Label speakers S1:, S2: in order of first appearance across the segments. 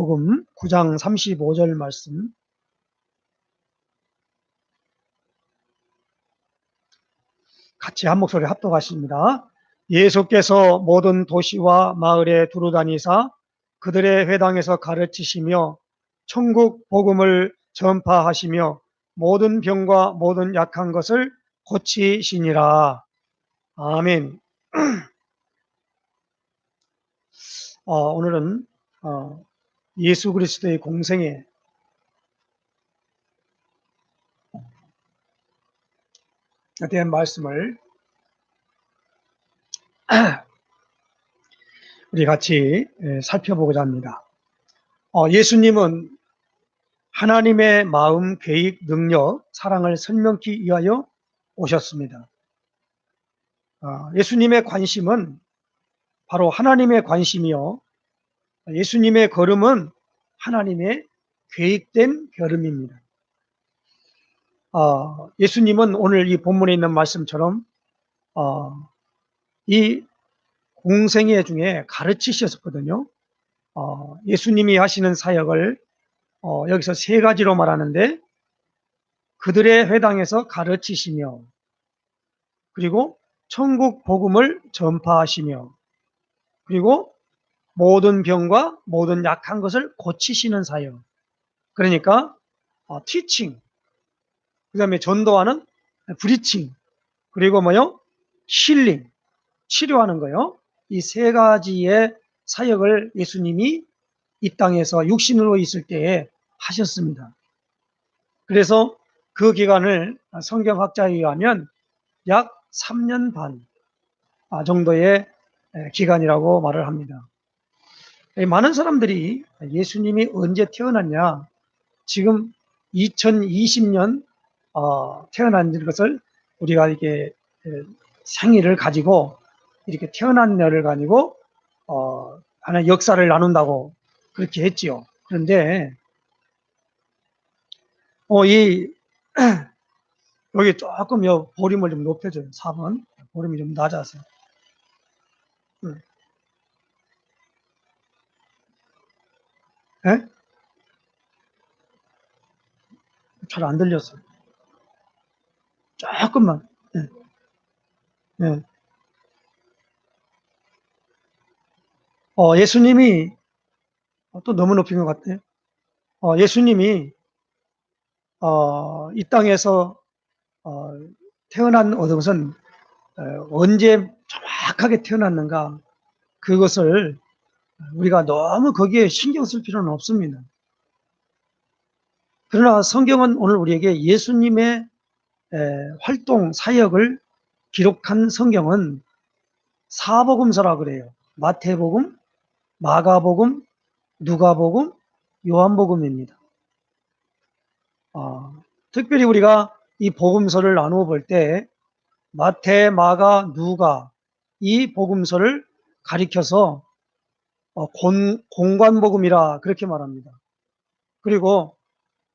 S1: 마태복음 9장 35절 말씀 같이 한 목소리 합독하십니다. 예수께서 모든 도시와 마을에 두루다니사 그들의 회당에서 가르치시며 천국 복음을 전파하시며 모든 병과 모든 약한 것을 고치시니라. 아멘. 오늘은 예수 그리스도의 공생에 대한 말씀을 우리 같이 살펴보고자 합니다. 예수님은 하나님의 마음, 계획, 능력, 사랑을 설명하기 위하여 오셨습니다. 예수님의 관심은 바로 하나님의 관심이요. 예수님의 걸음은 하나님의 계획된 걸음입니다. 예수님은 오늘 이 본문에 있는 말씀처럼 이 공생애 중에 가르치셨거든요. 예수님이 하시는 사역을 여기서 세 가지로 말하는데 그들의 회당에서 가르치시며 그리고 천국 복음을 전파하시며 그리고 모든 병과 모든 약한 것을 고치시는 사역. 그러니까 티칭, 그 다음에 전도하는 브리칭, 그리고 뭐요? 힐링, 치료하는 거요. 이 세 가지의 사역을 예수님이 이 땅에서 육신으로 있을 때에 하셨습니다. 그래서 그 기간을 성경학자에 의하면 약 3년 반 정도의 기간이라고 말을 합니다. 많은 사람들이 예수님이 언제 태어났냐, 지금 2020년 태어난 것을 우리가 이렇게 생일을 가지고 이렇게 태어난 날을 가지고 하나의 역사를 나눈다고 그렇게 했지요. 그런데 여기 조금 보림을 좀 높여줘요. 4번 보림이 좀 낮아서. 네? 잘 안 들렸어요. 조금만. 네. 네. 예수님이 또 너무 높인 것 같아요. 예수님이 이 땅에서 태어난 것은 언제 정확하게 태어났는가, 그것을 우리가 너무 거기에 신경 쓸 필요는 없습니다. 그러나 성경은 오늘 우리에게 예수님의 활동, 사역을 기록한 성경은 사복음서라 그래요. 마태복음, 마가복음, 누가복음, 요한복음입니다. 특별히 우리가 이 복음서를 나누어 볼 때 마태, 마가, 누가 이 복음서를 가리켜서 공관복음이라 그렇게 말합니다. 그리고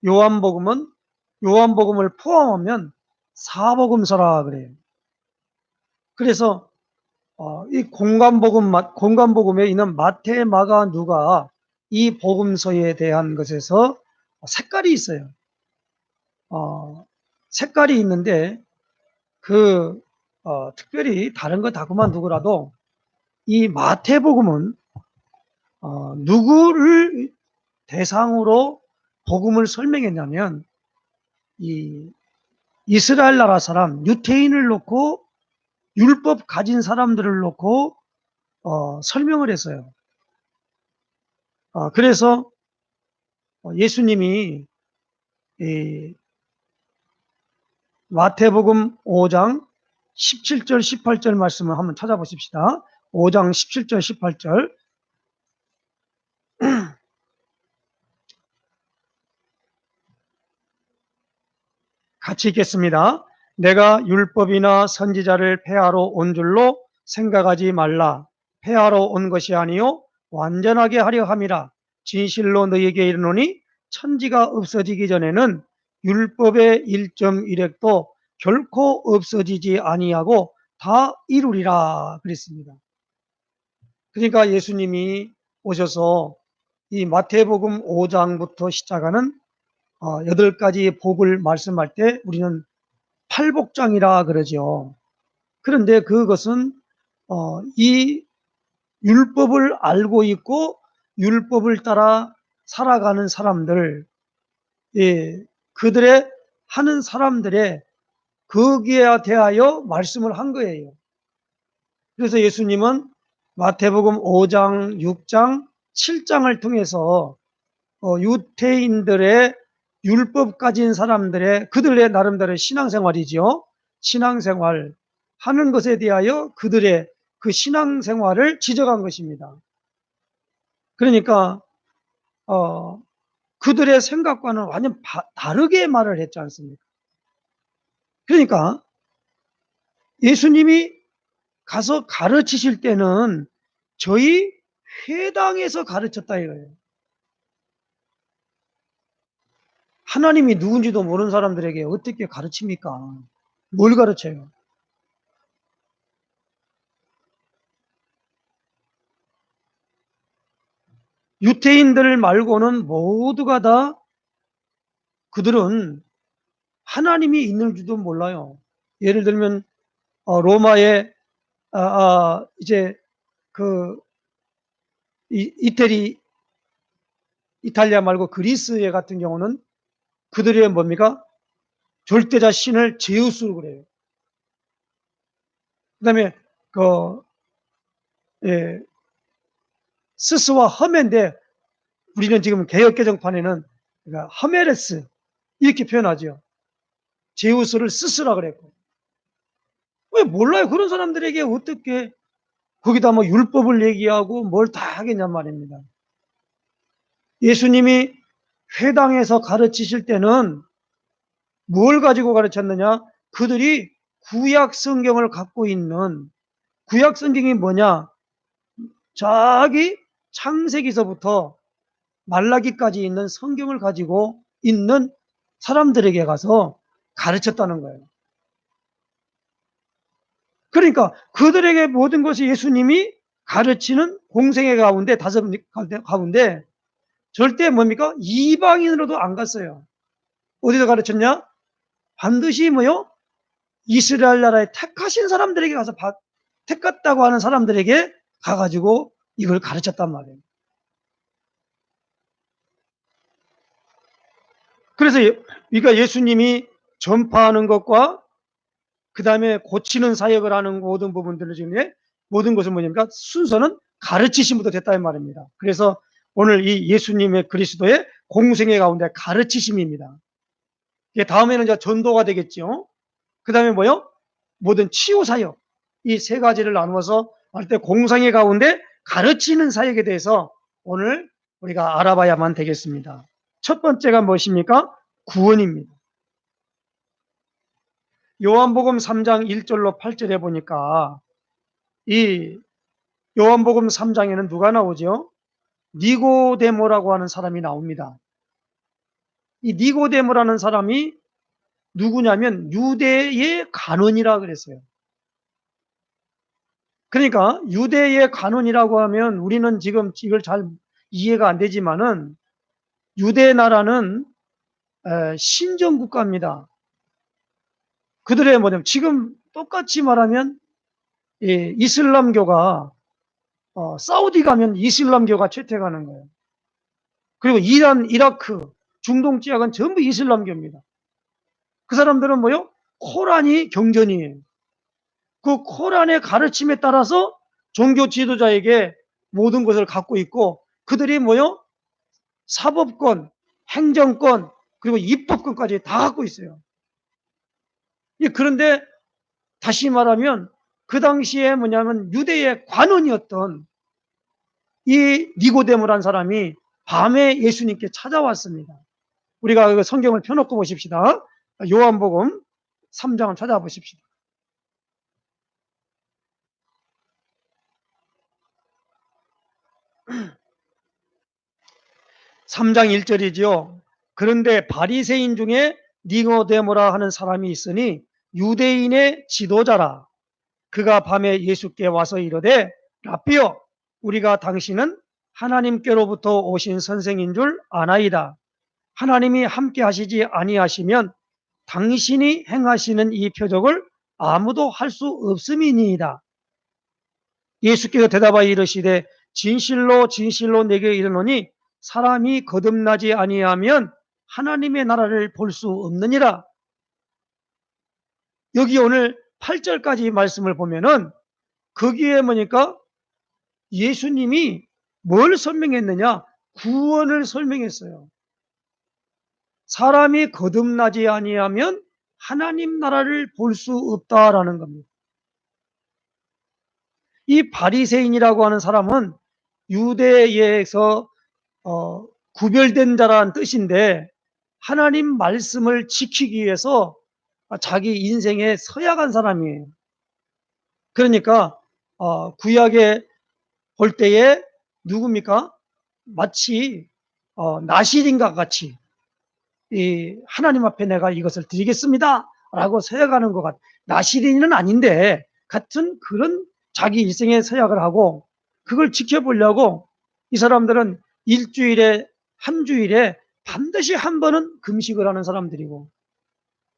S1: 요한복음은 요한복음을 포함하면 사복음서라 그래요. 그래서 이 공관복음에 있는 마태, 마가, 누가 이 복음서에 대한 것에서 색깔이 있어요. 색깔이 있는데 특별히 다른 거 다 그만두고라도 이 마태복음은 누구를 대상으로 복음을 설명했냐면 이 이스라엘 나라 사람, 유태인을 놓고 율법 가진 사람들을 놓고 설명을 했어요. 그래서 예수님이 이 마태복음 5장 17절 18절 말씀을 한번 찾아보십시다. 5장 17절 18절 같이 읽겠습니다. 내가 율법이나 선지자를 폐하러 온 줄로 생각하지 말라. 폐하러 온 것이 아니요 완전하게 하려 함이라. 진실로 너희에게 이르노니 천지가 없어지기 전에는 율법의 1.1획도 결코 없어지지 아니하고 다 이루리라 그랬습니다. 그러니까 예수님이 오셔서 이 마태복음 5장부터 시작하는 8가지 복을 말씀할 때 우리는 팔복장이라 그러죠. 그런데 그것은 이 율법을 알고 있고 율법을 따라 살아가는 사람들, 예, 그들의 하는 사람들의 거기에 대하여 말씀을 한 거예요. 그래서 예수님은 마태복음 5장, 6장, 7장을 통해서 유대인들의 율법 가진 사람들의 그들의 나름대로의 신앙생활이죠. 신앙생활 하는 것에 대하여 그들의 그 신앙생활을 지적한 것입니다. 그러니까 그들의 생각과는 완전 다르게 말을 했지 않습니까? 그러니까 예수님이 가서 가르치실 때는 저희 회당에서 가르쳤다 이거예요. 하나님이 누군지도 모르는 사람들에게 어떻게 가르칩니까? 뭘 가르쳐요? 유태인들 말고는 모두가 다 그들은 하나님이 있는 줄도 몰라요. 예를 들면 로마의 이제 그 이탈리아 말고 그리스에 같은 경우는 그들의 뭡니까? 절대자 신을 제우스로 그래요. 그다음에 그 예, 스스와 허메인데 우리는 지금 개역 개정판에는 그러니까 허메레스 이렇게 표현하죠. 제우스를 스스라 그랬고. 왜 몰라요? 그런 사람들에게 어떻게 거기다 뭐 율법을 얘기하고 뭘 다 하겠냔 말입니다. 예수님이 회당에서 가르치실 때는 뭘 가지고 가르쳤느냐? 그들이 구약 성경을 갖고 있는 구약 성경이 뭐냐? 저기 창세기서부터 말라기까지 있는 성경을 가지고 있는 사람들에게 가서 가르쳤다는 거예요. 그러니까 그들에게 모든 것이 예수님이 가르치는 공생애 가운데 다섯 가운데 절대 뭡니까? 이방인으로도 안 갔어요. 어디서 가르쳤냐? 반드시 뭐요? 이스라엘 나라에 택하신 사람들에게 가서 택했다고 하는 사람들에게 가가지고 이걸 가르쳤단 말이에요. 그래서 그러니까 예수님이 전파하는 것과 그 다음에 고치는 사역을 하는 모든 부분들 중에 모든 것은 뭐냐니까 순서는 가르치심부터 됐다 이 말입니다. 그래서 오늘 이 예수님의 그리스도의 공생애 가운데 가르치심입니다. 다음에는 이제 전도가 되겠죠. 그 다음에 뭐요? 모든 치유 사역 이 세 가지를 나누어서 할 때 공생애 가운데 가르치는 사역에 대해서 오늘 우리가 알아봐야만 되겠습니다. 첫 번째가 무엇입니까? 구원입니다. 요한복음 3장 1절로 8절에 보니까 이 요한복음 3장에는 누가 나오죠? 니고데모라고 하는 사람이 나옵니다. 이 니고데모라는 사람이 누구냐면 유대의 간원이라 그랬어요. 그러니까 유대의 간원이라고 하면 우리는 지금 이걸 잘 이해가 안 되지만은 유대 나라는 신정국가입니다. 그들의 뭐냐면 지금 똑같이 말하면 이슬람교가 사우디 가면 이슬람교가 채택하는 거예요. 그리고 이란, 이라크, 중동 지역은 전부 이슬람교입니다. 그 사람들은 뭐요? 코란이 경전이에요. 그 코란의 가르침에 따라서 종교 지도자에게 모든 것을 갖고 있고 그들이 뭐요? 사법권, 행정권, 그리고 입법권까지 다 갖고 있어요. 그런데 다시 말하면 그 당시에 뭐냐면 유대의 관원이었던 이 니고데모라는 사람이 밤에 예수님께 찾아왔습니다. 우리가 그 성경을 펴놓고 보십시다. 요한복음 3장을 찾아보십시다. 3장 1절이지요. 그런데 바리새인 중에 니고데모라 하는 사람이 있으니 유대인의 지도자라. 그가 밤에 예수께 와서 이르되 라삐여 우리가 당신은 하나님께로부터 오신 선생인 줄 아나이다. 하나님이 함께 하시지 아니하시면 당신이 행하시는 이 표적을 아무도 할 수 없음이니이다. 예수께서 대답하여 이르시되 진실로 진실로 내게 이르노니 사람이 거듭나지 아니하면 하나님의 나라를 볼 수 없느니라. 여기 오늘 8절까지 말씀을 보면은 거기에 뭐니까 예수님이 뭘 설명했느냐? 구원을 설명했어요. 사람이 거듭나지 아니하면 하나님 나라를 볼 수 없다라는 겁니다. 이 바리새인이라고 하는 사람은 유대에서 구별된 자라는 뜻인데 하나님 말씀을 지키기 위해서 자기 인생에 서약한 사람이에요. 그러니까 구약에 볼 때에 누굽니까? 마치 나실인과 같이 이 하나님 앞에 내가 이것을 드리겠습니다 라고 서약하는 것 같아요. 나실인은 아닌데 같은 그런 자기 일생에 서약을 하고 그걸 지켜보려고 이 사람들은 일주일에 한 주일에 반드시 한 번은 금식을 하는 사람들이고,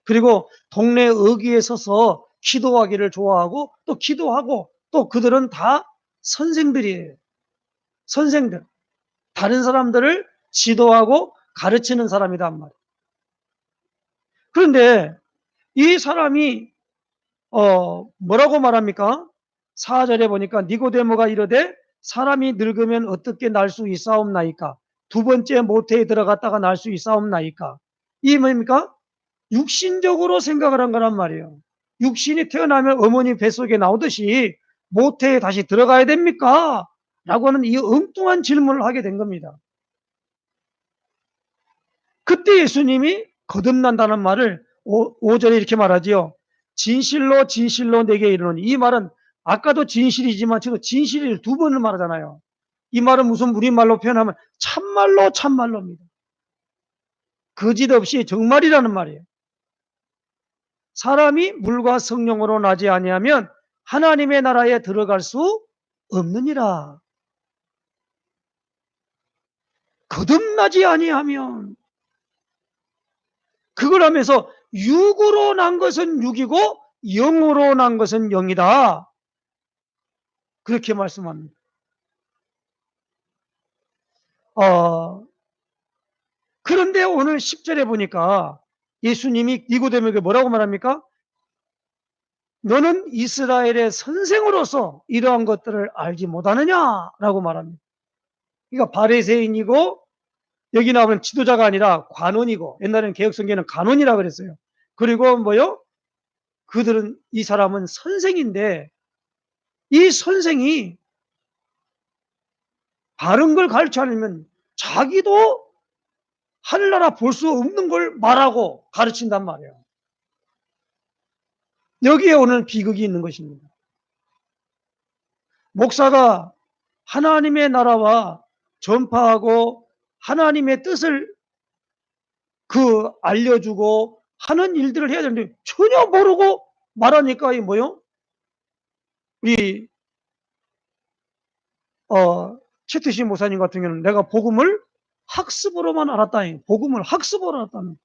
S1: 그리고 동네 어귀에 서서 기도하기를 좋아하고 또 기도하고, 또 그들은 다 선생들이에요. 선생들. 다른 사람들을 지도하고 가르치는 사람이란 말이에요. 그런데 이 사람이 뭐라고 말합니까? 4절에 보니까 니고데모가 이르되 사람이 늙으면 어떻게 날 수 있사옵나이까? 두 번째 모태에 들어갔다가 날 수 있사옵나이까? 이 뭡니까? 육신적으로 생각을 한 거란 말이에요. 육신이 태어나면 어머니 뱃속에 나오듯이 모태에 다시 들어가야 됩니까? 라고 하는 이 엉뚱한 질문을 하게 된 겁니다. 그때 예수님이 거듭난다는 말을 5절에 이렇게 말하지요. 진실로 진실로 내게 이르노니. 이 말은 아까도 진실이지만 지금 진실을 두 번을 말하잖아요. 이 말은 무슨 우리말로 표현하면 참말로 참말로입니다. 거짓 없이 정말이라는 말이에요. 사람이 물과 성령으로 나지 아니하면 하나님의 나라에 들어갈 수 없느니라. 거듭나지 아니하면, 그걸 하면서 육으로 난 것은 육이고 영으로 난 것은 영이다. 그렇게 말씀합니다. 그런데 오늘 10절에 보니까 예수님이 니고데모에게 뭐라고 말합니까? 너는 이스라엘의 선생으로서 이러한 것들을 알지 못하느냐라고 말합니다. 그러니까 바리새인이고 여기 나오는 지도자가 아니라 관원이고, 옛날에는 개혁성경에는 관원이라고 그랬어요. 그리고 뭐요? 그들은, 이 사람은 선생인데 이 선생이 바른 걸 가르쳐 않으면 자기도 하늘나라 볼 수 없는 걸 말하고 가르친단 말이에요. 여기에 오늘 비극이 있는 것입니다. 목사가 하나님의 나라와 전파하고 하나님의 뜻을 알려주고 하는 일들을 해야 되는데 전혀 모르고 말하니까 이 뭐요? 우리 최태신 목사님 같은 경우는 내가 복음을 학습으로만 알았다니, 복음을 학습으로 알았다는,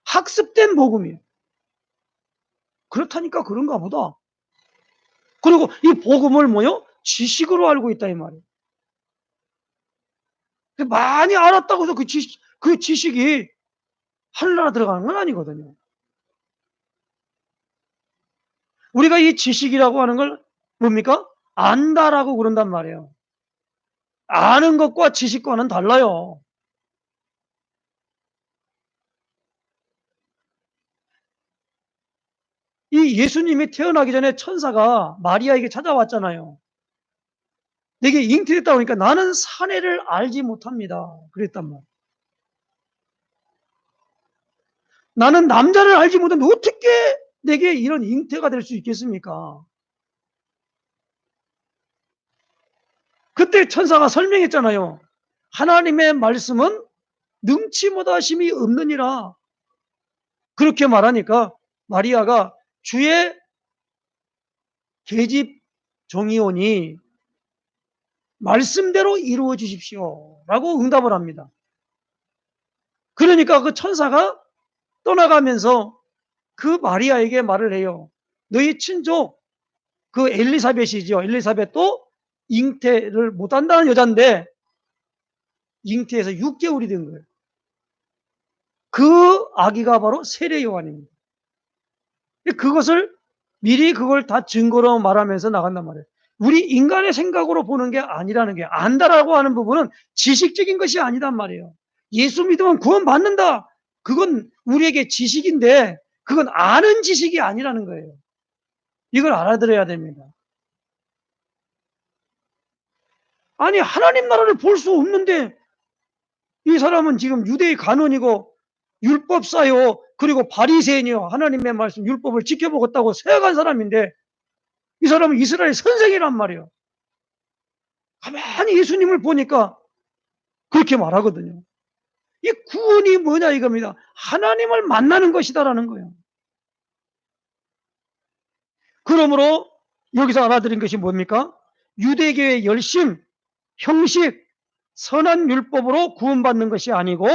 S1: 학습된 복음이에요. 그렇다니까 그런가 보다. 그리고 이 복음을 뭐요? 지식으로 알고 있다 이 말이에요. 많이 알았다고 해서 그 지식이 하늘나라 들어가는 건 아니거든요. 우리가 이 지식이라고 하는 걸 뭡니까? 안다라고 그런단 말이에요. 아는 것과 지식과는 달라요. 이 예수님이 태어나기 전에 천사가 마리아에게 찾아왔잖아요. 내게 잉태됐다 보니까 나는 사내를 알지 못합니다. 그랬단 말이에요. 나는 남자를 알지 못하는데 어떻게 내게 이런 잉태가 될 수 있겠습니까? 그때 천사가 설명했잖아요. 하나님의 말씀은 능치 못하심이 없느니라. 그렇게 말하니까 마리아가 주의 계집 종이 오니 말씀대로 이루어 주십시오. 라고 응답을 합니다. 그러니까 그 천사가 떠나가면서 그 마리아에게 말을 해요. 너희 친족, 그 엘리사벳이죠. 엘리사벳도 잉태를 못한다는 여잔데 잉태해서 6개월이 된 거예요. 그 아기가 바로 세례 요한입니다. 그것을 미리 그걸 다 증거로 말하면서 나간단 말이에요. 우리 인간의 생각으로 보는 게 아니라는 게, 안다라고 하는 부분은 지식적인 것이 아니단 말이에요. 예수 믿으면 구원받는다. 그건 우리에게 지식인데 그건 아는 지식이 아니라는 거예요. 이걸 알아들어야 됩니다. 아니, 하나님 나라를 볼 수 없는데 이 사람은 지금 유대의 간원이고 율법사요, 그리고 바리새인이요, 하나님의 말씀 율법을 지켜보겠다고 세워간 사람인데 이 사람은 이스라엘 선생이란 말이에요. 가만히 예수님을 보니까 그렇게 말하거든요. 이 구원이 뭐냐 이겁니다. 하나님을 만나는 것이다라는 거예요. 그러므로 여기서 알아들은 것이 뭡니까? 유대교의 열심, 형식, 선한 율법으로 구원받는 것이 아니고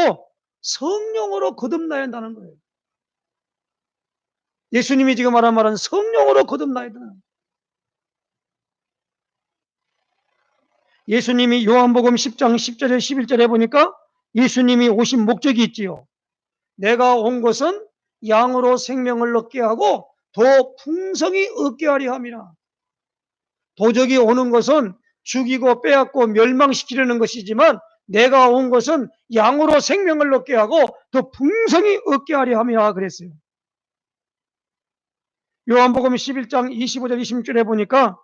S1: 성령으로 거듭나야 한다는 거예요. 예수님이 지금 말한 말은 성령으로 거듭나야 된다. 예수님이 요한복음 10장 10절에 11절에 보니까 예수님이 오신 목적이 있지요. 내가 온 것은 양으로 생명을 얻게 하고 더 풍성히 얻게 하려 함이라. 도적이 오는 것은 죽이고 빼앗고 멸망시키려는 것이지만 내가 온 것은 양으로 생명을 얻게 하고 더 풍성히 얻게 하려 함이라 그랬어요. 요한복음 11장 25절 26절에 보니까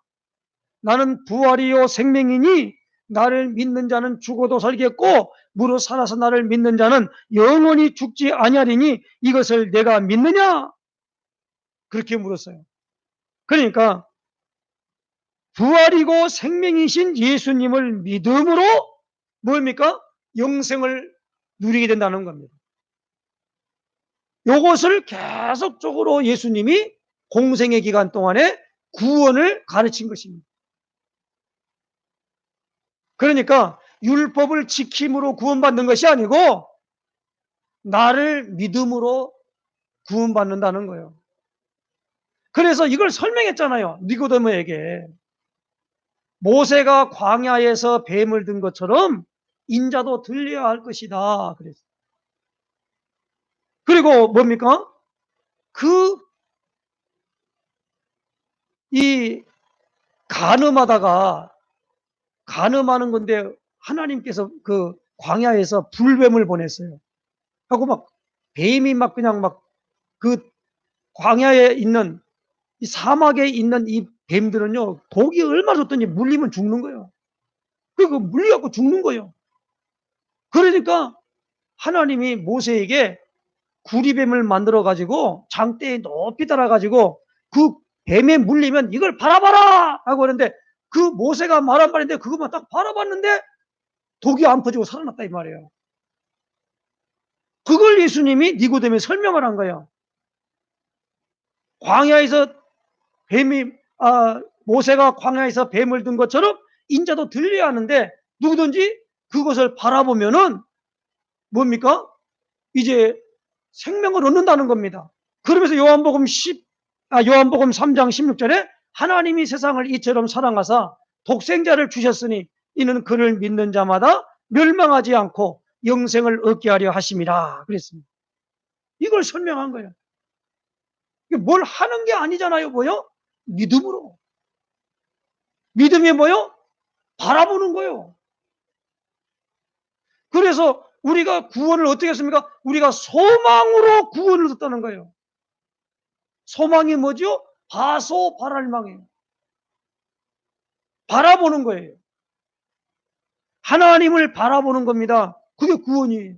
S1: 나는 부활이요 생명이니 나를 믿는 자는 죽어도 살겠고 무릇 살아서 나를 믿는 자는 영원히 죽지 아니하리니 이것을 내가 믿느냐? 그렇게 물었어요. 그러니까 부활이고 생명이신 예수님을 믿음으로 뭡니까? 영생을 누리게 된다는 겁니다. 이것을 계속적으로 예수님이 공생의 기간 동안에 구원을 가르친 것입니다. 그러니까 율법을 지킴으로 구원받는 것이 아니고 나를 믿음으로 구원받는다는 거예요. 그래서 이걸 설명했잖아요. 니고데모에게. 모세가 광야에서 뱀을 든 것처럼 인자도 들려야 할 것이다. 그랬어요. 그리고 뭡니까? 이 간음하다가 간음하는 건데 하나님께서 그 광야에서 불뱀을 보냈어요. 하고 막 뱀이 막 그냥 막 그 광야에 있는 이 사막에 있는 이 뱀들은요, 독이 얼마나 좋더니 물리면 죽는 거예요. 그리고 물려갖고 죽는 거예요. 그러니까 하나님이 모세에게 구리뱀을 만들어 가지고 장대에 높이 달아 가지고 그 뱀에 물리면 이걸 바라봐라 하고 그러는데 그 모세가 말한 말인데 그것만 딱 바라봤는데 독이 안 퍼지고 살아났다 이 말이에요. 그걸 예수님이 니고데모에 설명을 한 거예요. 광야에서 뱀이 모세가 광야에서 뱀을 든 것처럼 인자도 들려야 하는데 누구든지 그것을 바라보면은 뭡니까? 이제 생명을 얻는다는 겁니다. 그러면서 요한복음 3장 16절에 하나님이 세상을 이처럼 사랑하사 독생자를 주셨으니 이는 그를 믿는 자마다 멸망하지 않고 영생을 얻게 하려 하심이라 그랬습니다. 이걸 설명한 거예요. 뭘 하는 게 아니잖아요. 뭐요? 믿음으로. 믿음이 뭐요? 바라보는 거예요. 그래서 우리가 구원을 어떻게 했습니까? 우리가 소망으로 구원을 얻었다는 거예요. 소망이 뭐죠? 바소바랄망이에요. 바라보는 거예요. 하나님을 바라보는 겁니다. 그게 구원이에요.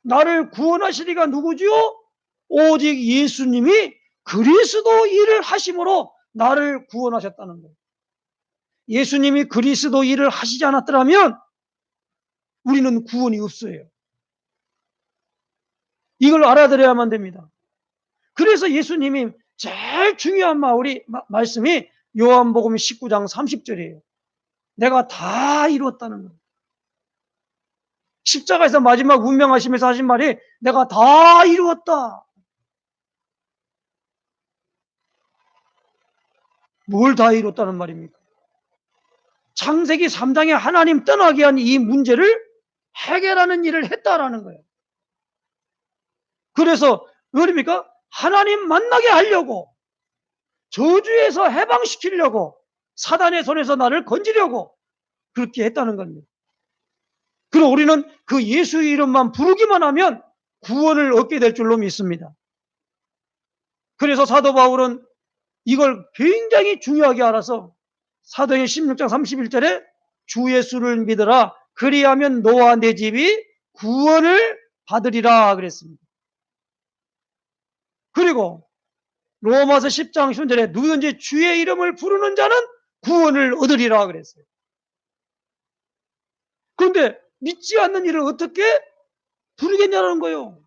S1: 나를 구원하시리가 누구지요? 오직 예수님이 그리스도 일을 하심으로 나를 구원하셨다는 거예요. 예수님이 그리스도 일을 하시지 않았더라면 우리는 구원이 없어요. 이걸 알아들어야만 됩니다. 그래서 예수님이 제일 중요한 말씀이 요한복음 19장 30절이에요. 내가 다 이루었다는 거예요. 십자가에서 마지막 운명하시면서 하신 말이 내가 다 이루었다. 뭘 다 이뤘다는 말입니까? 창세기 3장에 하나님 떠나게 한 이 문제를 해결하는 일을 했다라는 거예요. 그래서 뭐입니까? 하나님 만나게 하려고, 저주에서 해방시키려고, 사단의 손에서 나를 건지려고 그렇게 했다는 겁니다. 그리고 우리는 그 예수 이름만 부르기만 하면 구원을 얻게 될 줄로 믿습니다. 그래서 사도 바울은 이걸 굉장히 중요하게 알아서 사도행 16장 31절에 주 예수를 믿으라 그리하면 너와 내 집이 구원을 받으리라 그랬습니다. 그리고 로마서 10장 10절에 누구든지 주의 이름을 부르는 자는 구원을 얻으리라 그랬어요. 그런데 믿지 않는 일을 어떻게 부르겠냐는 거예요.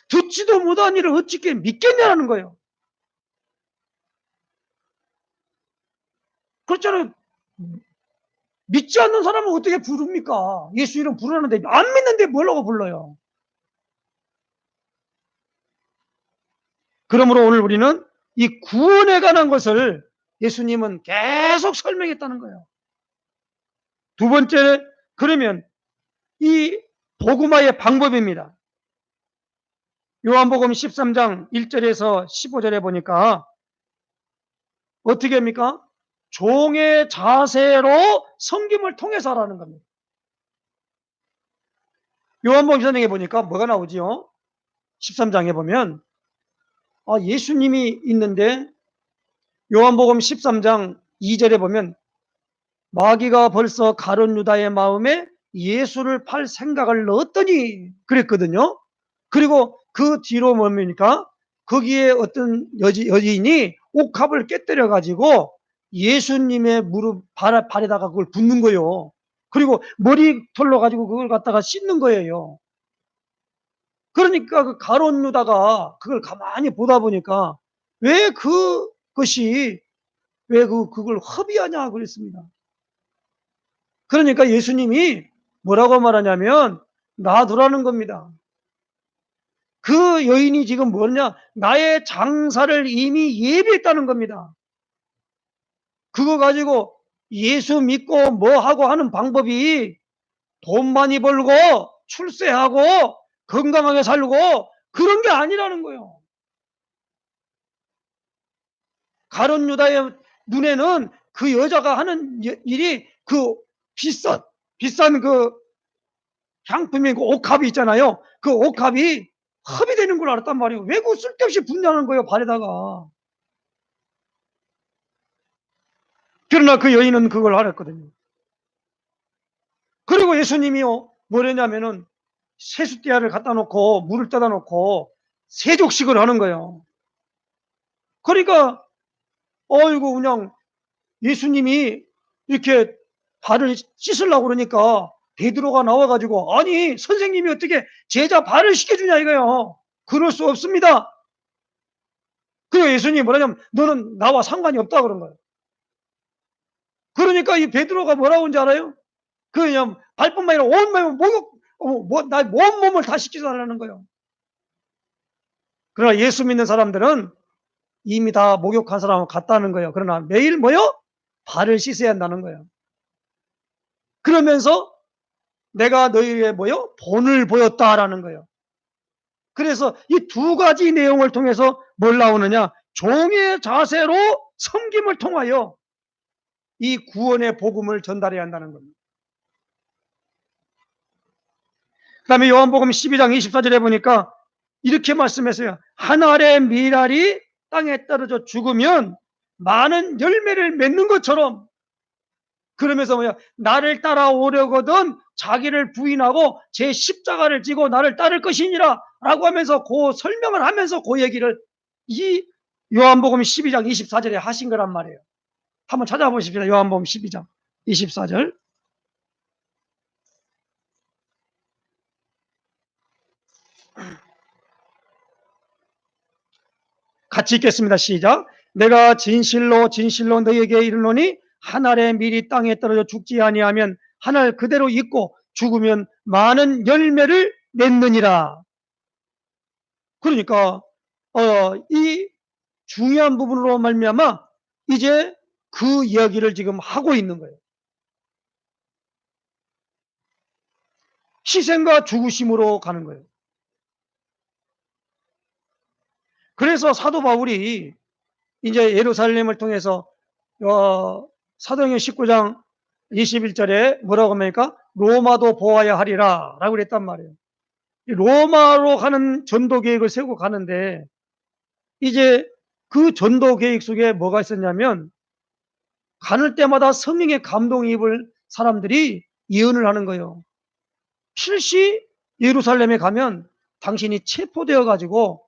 S1: 듣지도 못한 일을 어떻게 믿겠냐는 거예요. 그렇잖아요. 믿지 않는 사람은 어떻게 부릅니까? 예수 이름 부르는데 안 믿는데 뭐라고 불러요? 그러므로 오늘 우리는 이 구원에 관한 것을 예수님은 계속 설명했다는 거예요. 두 번째, 그러면 이 복음화의 방법입니다. 요한복음 13장 1절에서 15절에 보니까 어떻게 합니까? 종의 자세로 섬김을 통해서 하라는 겁니다. 요한복음 13장에 보니까 뭐가 나오지요? 13장에 보면 예수님이 있는데 요한복음 13장 2절에 보면 마귀가 벌써 가룟 유다의 마음에 예수를 팔 생각을 넣었더니 그랬거든요. 그리고 그 뒤로 뭡니까? 거기에 어떤 여인이 옥합을 깨뜨려 가지고 예수님의 무릎 발에다가 그걸 붓는 거예요. 그리고 머리털로 가지고 그걸 갖다가 씻는 거예요. 그러니까 그 가룟 유다가 그걸 가만히 보다 보니까 왜 그것이 왜 그걸 허비하냐 그랬습니다. 그러니까 예수님이 뭐라고 말하냐면 놔두라는 겁니다. 그 여인이 지금 뭐냐? 나의 장사를 이미 예비했다는 겁니다. 그거 가지고 예수 믿고 뭐 하고 하는 방법이 돈 많이 벌고 출세하고 건강하게 살고 그런 게 아니라는 거예요. 가룟 유다의 눈에는 그 여자가 하는 일이 그 비싼 그 향품이 그 옥합이 있잖아요. 그 옥합이 허비되는 걸 알았단 말이에요. 왜 그 쓸데없이 분양하는 거예요, 발에다가. 그러나 그 여인은 그걸 알았거든요. 그리고 예수님이요, 뭐랬냐면은 세숫대야를 갖다 놓고 물을 떠다 놓고 세족식을 하는 거예요. 그러니까 어이구 그냥 예수님이 이렇게 발을 씻으려고 그러니까 베드로가 나와 가지고 아니 선생님이 어떻게 제자 발을 씻겨주냐 이거예요. 그럴 수 없습니다. 그리고 예수님이 뭐라냐면 너는 나와 상관이 없다 그런 거예요. 그러니까 이 베드로가 뭐라고 한지 알아요? 그냥 발뿐만 아니라 온 몸을 목욕 나온 몸을 다 씻기자라는 거예요. 그러나 예수 믿는 사람들은 이미 다 목욕한 사람하고 같다는 거예요. 그러나 매일 뭐요? 발을 씻어야 한다는 거예요. 그러면서 내가 너희에게 뭐요? 본을 보였다라는 거예요. 그래서 이 두 가지 내용을 통해서 뭘 나오느냐? 종의 자세로 섬김을 통하여 이 구원의 복음을 전달해야 한다는 겁니다. 그 다음에 요한복음 12장 24절에 보니까 이렇게 말씀했어요. 한 알의 밀알이 땅에 떨어져 죽으면 많은 열매를 맺는 것처럼 그러면서 나를 따라오려거든 자기를 부인하고 제 십자가를 지고 나를 따를 것이니라 라고 하면서 그 설명을 하면서 그 얘기를 이 요한복음 12장 24절에 하신 거란 말이에요. 한번 찾아보십시오. 요한복음 12장 24절. 같이 읽겠습니다. 시작. 내가 진실로 진실로 너희에게 이르노니 한 알의 밀이 땅에 떨어져 죽지 아니하면 한 알 그대로 있고 죽으면 많은 열매를 맺느니라. 그러니까 이 중요한 부분으로 말미암아 이제 그 이야기를 지금 하고 있는 거예요. 희생과 죽으심으로 가는 거예요. 그래서 사도 바울이 이제 예루살렘을 통해서 사도행전 19장 21절에 뭐라고 합니까? 로마도 보아야 하리라 라고 그랬단 말이에요. 로마로 가는 전도 계획을 세우고 가는데 이제 그 전도 계획 속에 뭐가 있었냐면 가는 때마다 성령의 감동을 입을 사람들이 예언을 하는 거예요. 필시 예루살렘에 가면 당신이 체포되어 가지고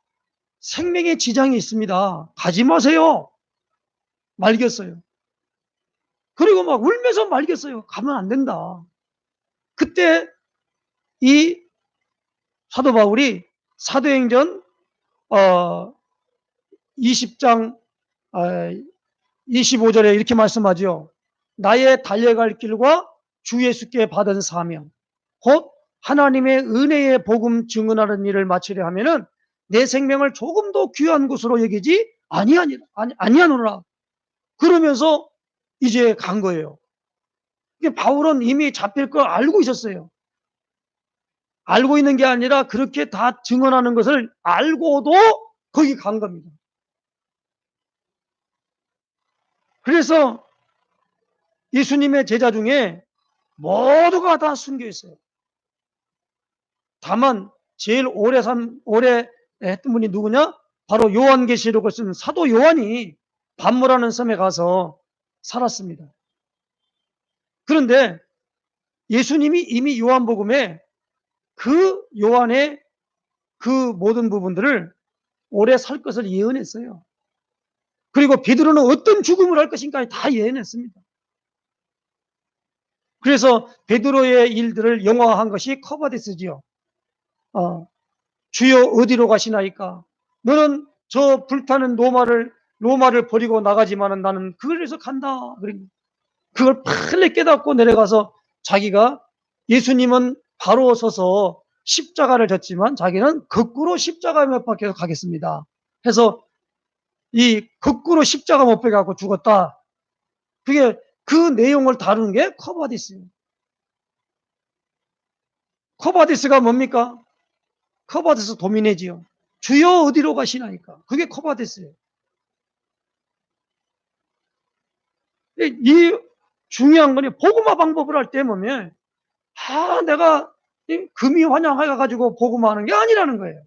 S1: 생명의 지장이 있습니다. 가지 마세요. 말겼어요. 그리고 막 울면서 말겼어요. 가면 안 된다. 그때 이 사도 바울이 사도행전 20장 25절에 이렇게 말씀하죠. 나의 달려갈 길과 주 예수께 받은 사명 곧 하나님의 은혜의 복음 증언하는 일을 마치려 하면은 내 생명을 조금도 귀한 것으로 여기지 아니하노라. 그러면서 이제 간 거예요. 바울은 이미 잡힐 걸 알고 있었어요. 알고 있는 게 아니라 그렇게 다 증언하는 것을 알고도 거기 간 겁니다. 그래서 예수님의 제자 중에 모두가 다 순교 했어요. 다만 제일 오래 했던 분이 누구냐? 바로 요한계시록을 쓴 사도 요한이 반모라는 섬에 가서 살았습니다. 그런데 예수님이 이미 요한복음에 그 요한의 그 모든 부분들을 오래 살 것을 예언했어요. 그리고 베드로는 어떤 죽음을 할 것인가 다 예언했습니다. 그래서 베드로의 일들을 영화화한 것이 커버데스지요. 주여 어디로 가시나이까? 너는 저 불타는 로마를 버리고 나가지만은 나는 그걸 위해서 간다. 그걸 빨리 깨닫고 내려가서 자기가 예수님은 바로 서서 십자가를 졌지만 자기는 거꾸로 십자가 못 박혀서 가겠습니다. 해서 이 거꾸로 십자가 못 박혀서 죽었다. 그게 그 내용을 다루는 게 커버디스예요. 커버디스가 뭡니까? 커버디스 도미네지요. 주여 어디로 가시나이까? 그게 커버디스예요. 이 중요한 거는 복음화 방법을 할 때 보면 내가 금이 환영해 가지고 복음화하는 게 아니라는 거예요.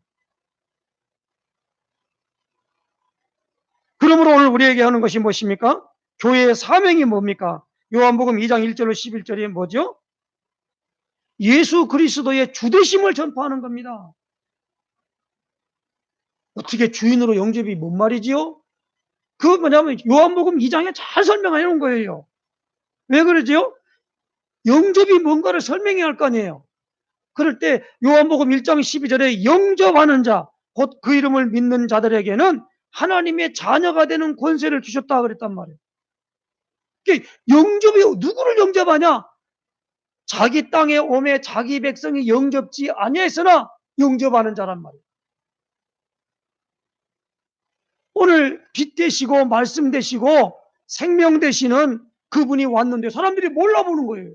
S1: 그러므로 오늘 우리에게 하는 것이 무엇입니까? 교회의 사명이 뭡니까? 요한복음 2장 1절로 11절이 뭐죠? 예수 그리스도의 주되심을 전파하는 겁니다. 어떻게 주인으로 영접이 뭔 말이지요? 그거 뭐냐면 요한복음 2장에 잘 설명해 놓은 거예요. 왜 그러지요? 영접이 뭔가를 설명해야 할 거 아니에요. 그럴 때 요한복음 1장 12절에 영접하는 자, 곧 그 이름을 믿는 자들에게는 하나님의 자녀가 되는 권세를 주셨다 그랬단 말이에요. 영접이 누구를 영접하냐? 자기 땅에 오매 자기 백성이 영접지 아니했으나 영접하는 자란 말이에요. 오늘 빛 되시고 말씀 되시고 생명 되시는 그분이 왔는데 사람들이 몰라보는 거예요.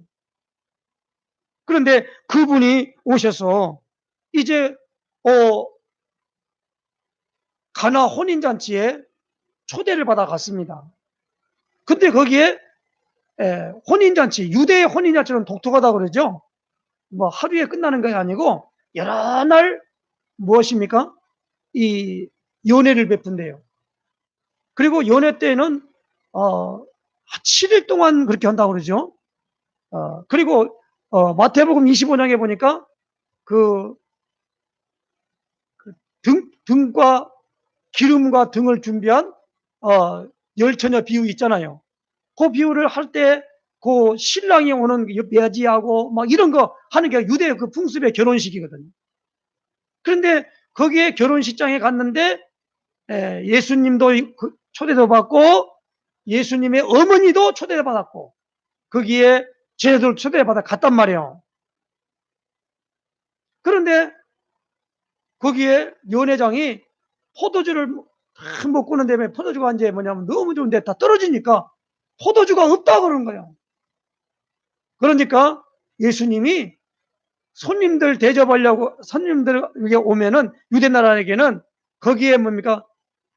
S1: 그런데 그분이 오셔서 이제 가나 혼인잔치에 초대를 받아 갔습니다. 근데 거기에 혼인잔치, 유대의 혼인잔치는 독특하다 그러죠. 뭐 하루에 끝나는 것이 아니고 여러 날 무엇입니까? 이 연회를 베푼대요. 그리고 연회 때는 7일 동안 그렇게 한다고 그러죠. 그리고 마태복음 25장에 보니까 그 등과 기름과 등을 준비한 열처녀 비유 있잖아요. 그 비유를 할 때 그 신랑이 오는 매지하고 막 이런 거 하는 게 유대 그 풍습의 결혼식이거든요. 그런데 거기에 결혼식장에 갔는데 예수님도 초대도 받고 예수님의 어머니도 초대받았고 거기에 제자들 초대받아 갔단 말이에요. 그런데 거기에 연회장이 포도주를 다 먹고는 다음에 포도주가 이제 뭐냐면 너무 좋은데 다 떨어지니까 포도주가 없다 그러는 거예요. 그러니까 예수님이 손님들 대접하려고 손님들에게 오면은 유대 나라에게는 거기에 뭡니까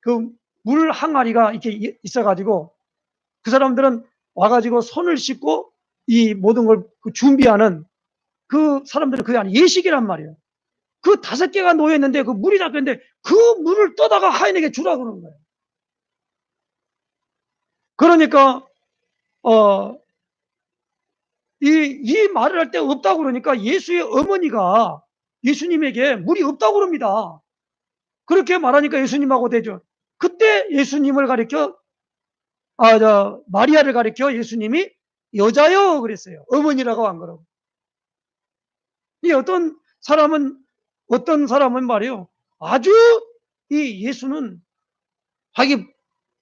S1: 그 물 항아리가 이렇게 있어가지고 그 사람들은 와가지고 손을 씻고 이 모든 걸 준비하는 그 사람들은 그게 아니 예식이란 말이에요. 그 5개가 놓여 있는데 그 물이 잡혔는데 그 물을 떠다가 하인에게 주라 그러는 거예요. 그러니까 이 말을 할 때 없다고 그러니까 예수의 어머니가 예수님에게 물이 없다고 그럽니다. 그렇게 말하니까 예수님하고 되죠. 그때 예수님을 가리켜 마리아를 가리켜 예수님이 여자여 그랬어요. 어머니라고 안 그러고. 이 어떤 사람은 말이에요. 아주 이 예수는 자기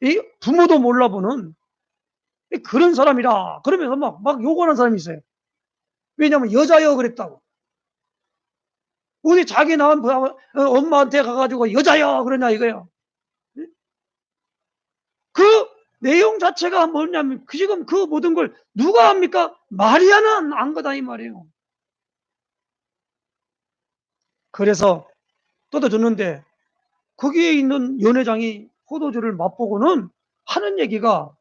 S1: 이 부모도 몰라보는 그런 사람이라 그러면서 막 욕하는 사람이 있어요. 왜냐하면 여자여 그랬다고. 어디 자기 낳은 엄마한테 가가지고 여자여 그러냐 이거예요. 그 내용 자체가 뭐냐면 지금 그 모든 걸 누가 합니까? 마리아는 안 거다 이 말이에요. 그래서 뜯어줬는데 거기에 있는 연회장이 포도주를 맛보고는 하는 얘기가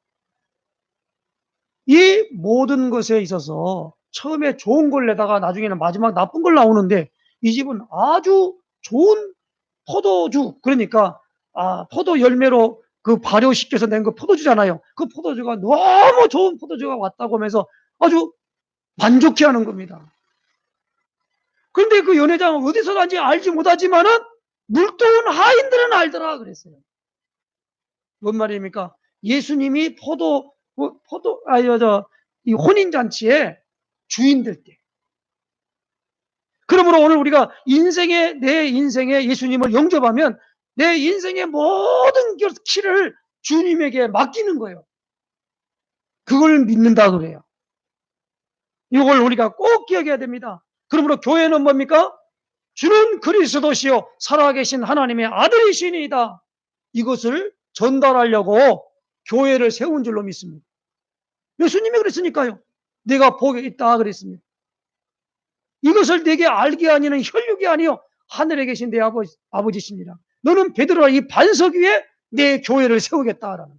S1: 이 모든 것에 있어서 처음에 좋은 걸 내다가 나중에는 마지막 나쁜 걸 나오는데 이 집은 아주 좋은 포도주 그러니까 포도 열매로 그 발효시켜서 낸 그 포도주잖아요. 그 포도주가 너무 좋은 포도주가 왔다고 하면서 아주 만족해하는 겁니다. 그런데 그 연회장은 어디서 난지 알지 못하지만은 물도운 하인들은 알더라 그랬어요. 뭔 말입니까? 예수님이 이 혼인잔치에 주인될 때. 그러므로 오늘 우리가 내 인생에 예수님을 영접하면 내 인생의 모든 키를 주님에게 맡기는 거예요. 그걸 믿는다 그래요. 이걸 우리가 꼭 기억해야 됩니다. 그러므로 교회는 뭡니까? 주는 그리스도시요 살아계신 하나님의 아들이시니이다. 이것을 전달하려고 교회를 세운 줄로 믿습니다. 예수님이 그랬으니까요. 내가 복이 있다 그랬습니다. 이것을 내게 알게 하니는 혈육이 아니요 하늘에 계신 내 아버지십니다. 너는 베드로라 이 반석 위에 내 교회를 세우겠다라는.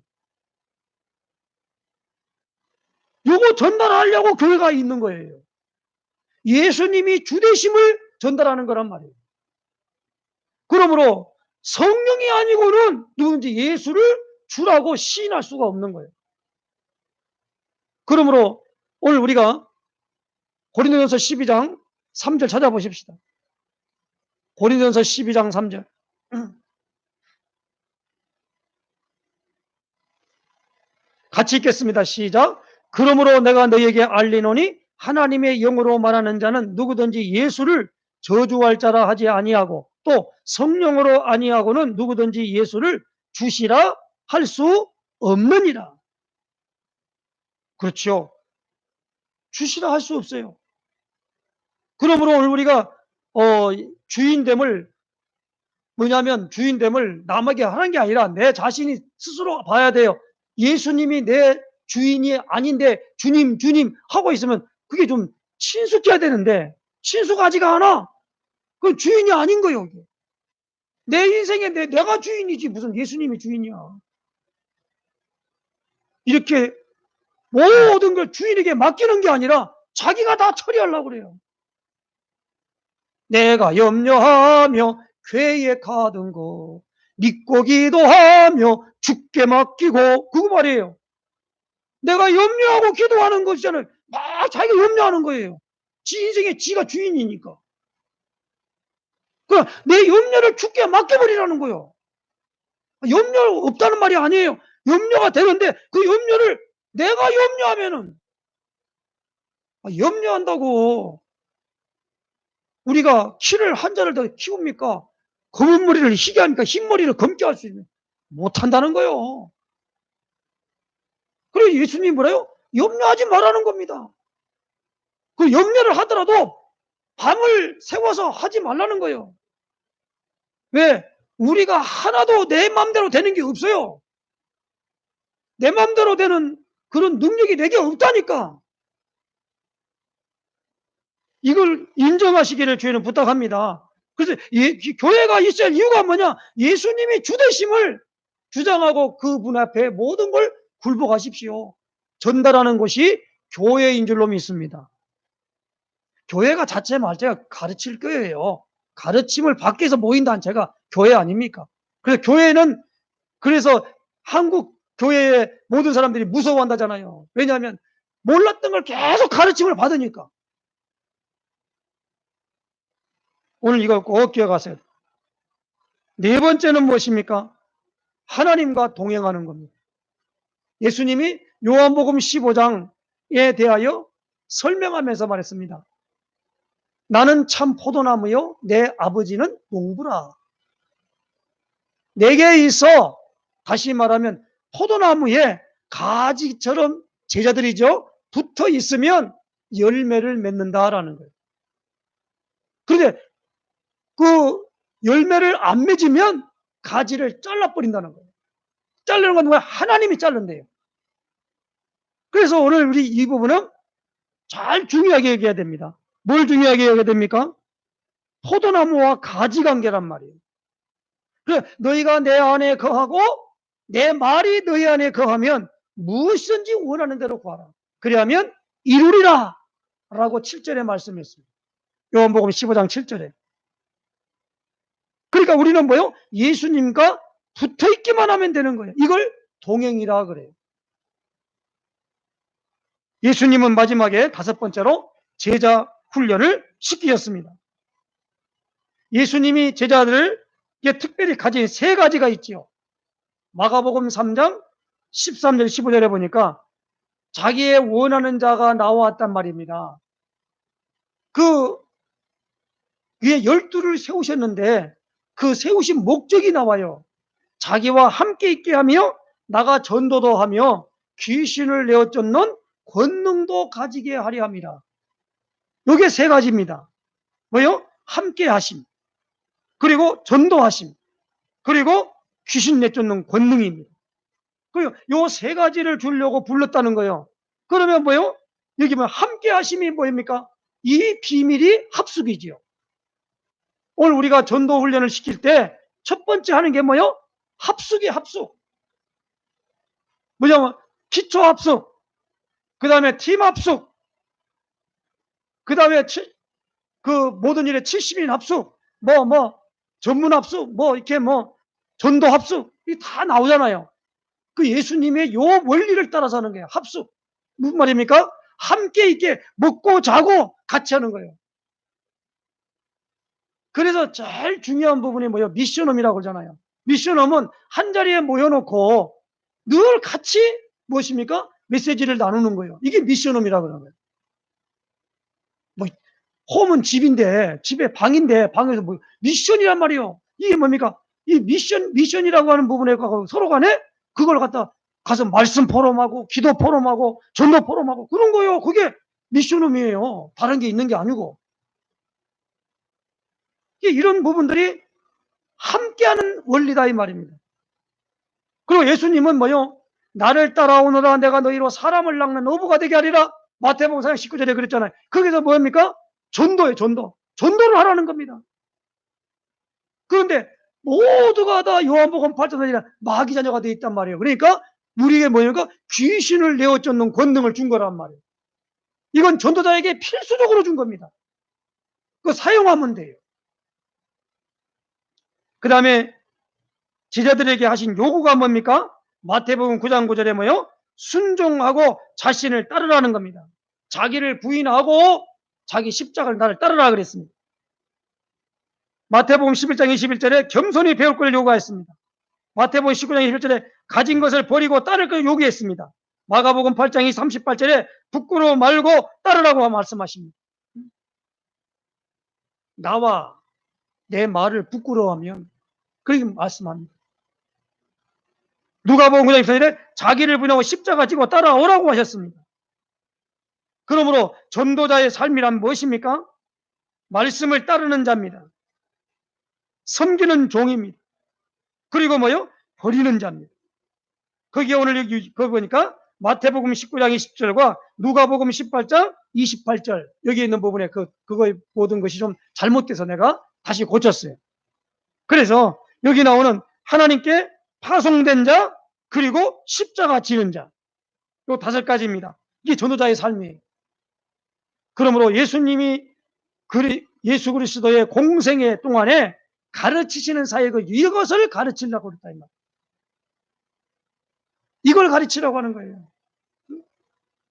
S1: 이거 전달하려고 교회가 있는 거예요. 예수님이 주되심을 전달하는 거란 말이에요. 그러므로 성령이 아니고는 누군지 예수를 주라고 시인할 수가 없는 거예요. 그러므로 오늘 우리가 고린도전서 12장 3절 찾아보십시다. 고린도전서 12장 3절. 같이 읽겠습니다. 시작. 그러므로 내가 너희에게 알리노니 하나님의 영으로 말하는 자는 누구든지 예수를 저주할 자라 하지 아니하고 또 성령으로 아니하고는 누구든지 예수를 주시라 할 수 없느니라. 그렇죠. 주시라 할 수 없어요. 그러므로 오늘 우리가 주인됨을 주인됨을 남에게 하는 게 아니라 내 자신이 스스로 봐야 돼요. 예수님이 내 주인이 아닌데 주님 하고 있으면 그게 좀 친숙해야 되는데 친숙하지가 않아. 그 주인이 아닌 거예요. 내 인생에 내가 주인이지 무슨 예수님이 주인이야. 이렇게 모든 걸 주인에게 맡기는 게 아니라 자기가 다 처리하려고 그래요. 내가 염려하며 계획하던 거 믿고 기도하며 주께 맡기고 그거 말이에요. 내가 염려하고 기도하는 것이잖아요. 막 자기가 염려하는 거예요. 지 인생에 지가 주인이니까. 그러니까 내 염려를 주께 맡겨버리라는 거예요. 염려 없다는 말이 아니에요. 염려가 되는데 그 염려를 내가 염려하면은 염려한다고 우리가 키를 한 자를 더 키웁니까? 검은 머리를 희게 하니까 흰 머리를 검게 할 수 있는 못한다는 거예요. 그리고 예수님이 뭐래요? 염려하지 말라는 겁니다. 그 염려를 하더라도 밤을 새워서 하지 말라는 거예요. 왜? 우리가 하나도 내 마음대로 되는 게 없어요. 내 마음대로 되는 그런 능력이 내게 없다니까. 이걸 인정하시기를 주의는 부탁합니다. 그래서 교회가 있을 이유가 뭐냐? 예수님이 주되심을 주장하고 그분 앞에 모든 걸 굴복하십시오. 전달하는 것이 교회인 줄로 믿습니다. 교회가 자체 말자가 가르칠 거예요. 가르침을 밖에서 모인다는 제가 교회 아닙니까? 그래서 교회는, 그래서 한국 교회의 모든 사람들이 무서워한다잖아요. 왜냐하면 몰랐던 걸 계속 가르침을 받으니까. 오늘 이거 꼭 기억하세요. 네 번째는 무엇입니까? 하나님과 동행하는 겁니다. 예수님이 요한복음 15장에 대하여 설명하면서 말했습니다. 나는 참 포도나무요 내 아버지는 농부라. 내게 있어, 다시 말하면 포도나무에 가지처럼 제자들이죠, 붙어 있으면 열매를 맺는다라는 거예요. 그런데 그 열매를 안 맺으면 가지를 잘라버린다는 거예요. 자르는 건 뭐야? 하나님이 자른대요. 그래서 오늘 우리 이 부분은 잘 중요하게 얘기해야 됩니다. 뭘 중요하게 얘기해야 됩니까? 포도나무와 가지 관계란 말이에요. 그래, 너희가 내 안에 거하고 내 말이 너희 안에 거하면 무엇이든지 원하는 대로 구하라. 그리하면 이루리라 라고 7절에 말씀했습니다. 요한복음 15장 7절에. 그러니까 우리는 뭐요? 예수님과 붙어있기만 하면 되는 거예요. 이걸 동행이라 그래요. 예수님은 마지막에 다섯 번째로 제자 훈련을 시키셨습니다. 예수님이 제자들을 특별히 가진 세 가지가 있지요. 마가복음 3장 13절 15절에 보니까 자기의 원하는 자가 나왔단 말입니다. 그 위에 12를 세우셨는데 그 세우신 목적이 나와요. 자기와 함께 있게 하며 나가 전도도 하며 귀신을 내어 쫓는 권능도 가지게 하려 함이라. 이게 세 가지입니다. 뭐요? 함께 하심, 그리고 전도하심, 그리고 귀신 내쫓는 권능입니다. 그리고 요 세 가지를 주려고 불렀다는 거예요. 그러면 뭐요? 여기 뭐 함께 하심이 뭐입니까? 이 비밀이 합숙이지요. 오늘 우리가 전도 훈련을 시킬 때 첫 번째 하는 게 뭐요? 합숙이 합숙. 뭐냐면 기초 합숙, 그 다음에 팀 합숙, 그 다음에 그 모든 일에 70인 합숙, 전문 합숙, 이렇게 전도 합숙, 이 다 나오잖아요. 그 예수님의 요 원리를 따라서 하는 거예요. 합숙. 무슨 말입니까? 함께 있게 먹고 자고 같이 하는 거예요. 그래서 제일 중요한 부분이 뭐예요? 미션홈이라고 그러잖아요. 미션홈은 한 자리에 모여놓고 늘 같이 무엇입니까? 메시지를 나누는 거예요. 이게 미션홈이라고 그러는 거예요. 뭐 홈은 집인데, 집에 방인데, 방에서 미션이란 말이에요. 이게 뭡니까? 이 미션이라고 하는 부분에 서로 간에 그걸 갖다 가서 말씀 포럼하고, 기도 포럼하고, 전도 포럼하고, 그런 거예요. 그게 미션홈이에요. 다른 게 있는 게 아니고. 이런 부분들이 함께하는 원리다, 이 말입니다. 그리고 예수님은 뭐요? 나를 따라오너라 내가 너희로 사람을 낚는 어부가 되게 하리라. 마태복음 4장 19절에 그랬잖아요. 거기서 뭐입니까? 전도예요, 전도. 전도를 하라는 겁니다. 그런데 모두가 다 요한복음 8장에 마귀 자녀가 되어 있단 말이에요. 그러니까 우리에게 뭐니까 귀신을 내어 쫓는 권능을 준 거란 말이에요. 이건 전도자에게 필수적으로 준 겁니다. 그거 사용하면 돼요. 그 다음에 제자들에게 하신 요구가 뭡니까? 마태복음 9장 9절에 뭐요? 순종하고 자신을 따르라는 겁니다. 자기를 부인하고 자기 십자가를 나를 따르라 그랬습니다. 마태복음 11장 21절에 겸손히 배울 것을 요구하였습니다. 마태복음 19장 21절에 가진 것을 버리고 따를 것을 요구했습니다. 마가복음 8장 38절에 부끄러워 말고 따르라고 말씀하십니다. 나와 내 말을 부끄러워하면 그렇게 말씀합니다. 누가복음 9장 24절에 자기를 부인하고 십자가 지고 따라오라고 하셨습니다. 그러므로 전도자의 삶이란 무엇입니까? 말씀을 따르는 자입니다. 섬기는 종입니다. 그리고 뭐요? 버리는 자입니다. 거기에 오늘 여기 보니까 마태복음 19장 20절과 누가복음 18장 28절 여기 있는 부분에 그거의 모든 것이 좀 잘못돼서 내가 다시 고쳤어요. 그래서 여기 나오는 하나님께 파송된 자 그리고 십자가 지는 자 요 5가지입니다. 이게 전도자의 삶이에요. 그러므로 예수님이 예수 그리스도의 공생애 동안에 가르치시는 사역을 이것을 가르치려고 그랬다 이 말. 이걸 가르치라고 하는 거예요.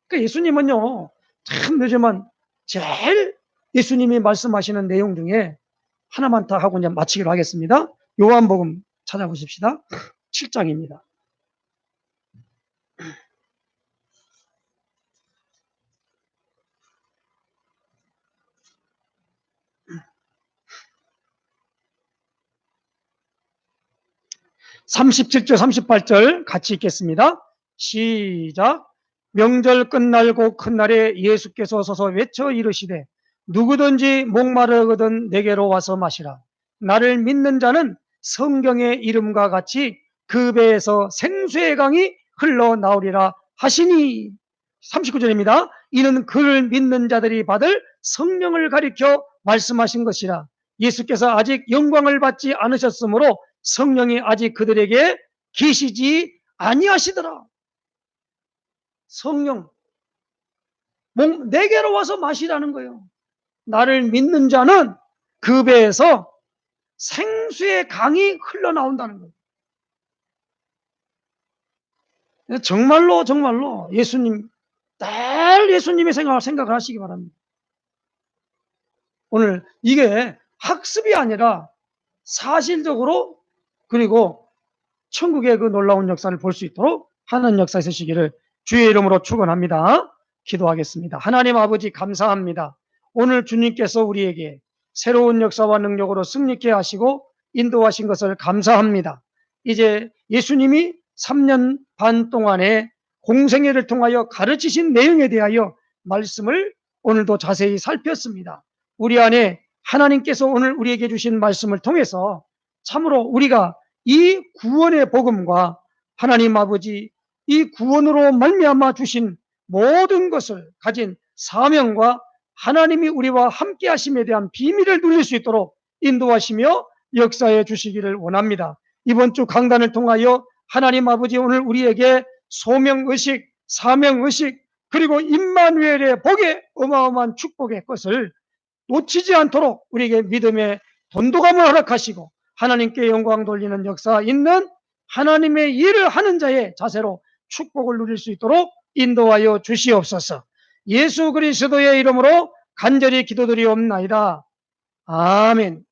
S1: 그러니까 예수님은요, 참 요즘은 제일 예수님이 말씀하시는 내용 중에 하나만 더 하고 이제 마치기로 하겠습니다. 요한복음 찾아보십시다. 7장입니다. 37절, 38절 같이 읽겠습니다. 시작. 명절 끝날고 큰 날에 예수께서 서서 외쳐 이르시되 누구든지 목마르거든 내게로 와서 마시라. 나를 믿는 자는 성경의 이름과 같이 그 배에서 생수의 강이 흘러나오리라 하시니. 39절입니다. 이는 그를 믿는 자들이 받을 성령을 가리켜 말씀하신 것이라. 예수께서 아직 영광을 받지 않으셨으므로 성령이 아직 그들에게 계시지 아니하시더라. 성령 내게로 와서 마시라는 거예요. 나를 믿는 자는 그 배에서 생수의 강이 흘러나온다는 거예요. 정말로 예수님 늘 예수님의 생각을 하시기 바랍니다. 오늘 이게 학습이 아니라 사실적으로 그리고 천국의 그 놀라운 역사를 볼 수 있도록 하는 역사 있으시기를 주의 이름으로 축원합니다. 기도하겠습니다. 하나님 아버지 감사합니다. 오늘 주님께서 우리에게 새로운 역사와 능력으로 승리케 하시고 인도하신 것을 감사합니다. 이제 예수님이 3년 반 동안의 공생애를 통하여 가르치신 내용에 대하여 말씀을 오늘도 자세히 살폈습니다. 우리 안에 하나님께서 오늘 우리에게 주신 말씀을 통해서 참으로 우리가 이 구원의 복음과 하나님 아버지 이 구원으로 말미암아 주신 모든 것을 가진 사명과 하나님이 우리와 함께 하심에 대한 비밀을 누릴 수 있도록 인도하시며 역사해 주시기를 원합니다. 이번 주 강단을 통하여 하나님 아버지 오늘 우리에게 소명의식, 사명의식 그리고 임마누엘의 복의 어마어마한 축복의 것을 놓치지 않도록 우리에게 믿음의 돈도감을 허락하시고 하나님께 영광 돌리는 역사 있는 하나님의 일을 하는 자의 자세로 축복을 누릴 수 있도록 인도하여 주시옵소서. 예수 그리스도의 이름으로 간절히 기도드리옵나이다. 아멘.